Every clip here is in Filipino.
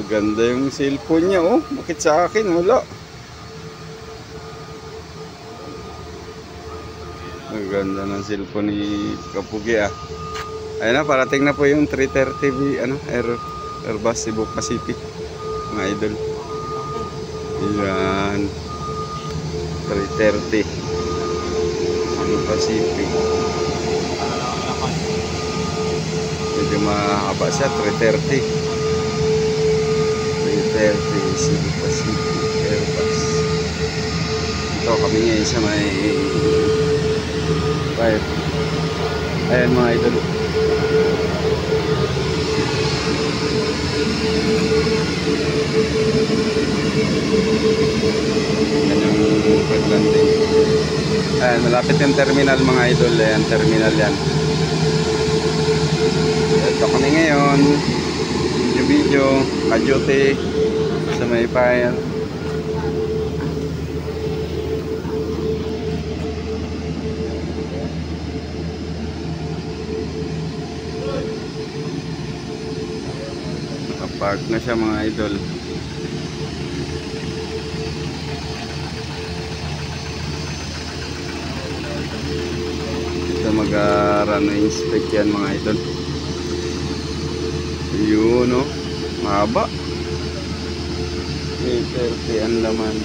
Maganda yung cellphone niya, oh. Bakit sa akin wala? Maganda ng cellphone ni Kapugi, ah. Ayun na, parating na po yung 330 Airbus Cebu Pacific, mga idol. Yan, 330 Cebu Pacific. Medyo mahaba siya, 330 Cebu Pacific Airbus. Ito kami ngayon sa may 5. Ayan mga idol. Yan yung pag-landing. Ayan, malapit yung terminal mga idol. Ayan, terminal yan. Ito kami ngayon. Video, ka-duty sa may file. Nakapark na siya mga idol. Ito mag-run inspect yan mga idol. Yun, no? Mahaba. 330 ang laman.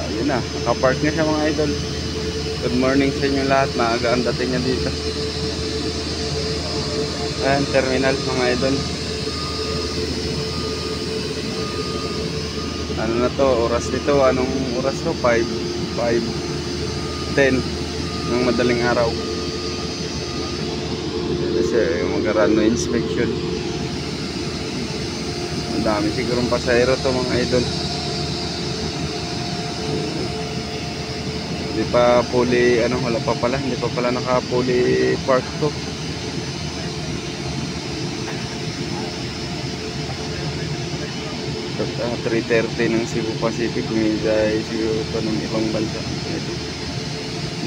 Ayun na, nakapark na siya mga idol. Good morning sa inyo lahat. Maaga ang dating niya dito. Ayan, terminal mga idol. Ano na to, oras nito? Anong oras to? 5:10 ng madaling araw. Kasi yung mag-run inspection. Ang dami sigurong pasahero to mga idol. Hindi pa fully, wala pa pala. Hindi pa pala naka-fully park to. At 330 ng Cebu Pacific, kumigay siguro pa ng ibang bansa.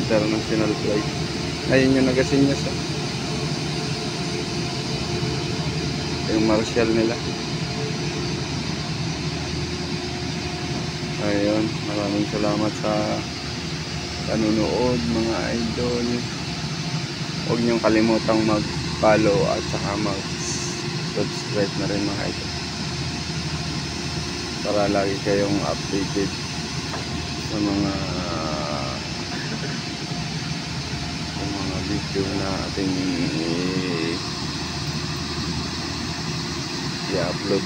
International flight. Ayun yung nagasinyas, ah. Yung marshal nila. Ayun, maraming salamat sa panunood mga idol. Huwag niyong kalimutang mag-follow at saka mag-subscribe na rin mga idol, para lagi kayong updated sa mga video na ating i-upload.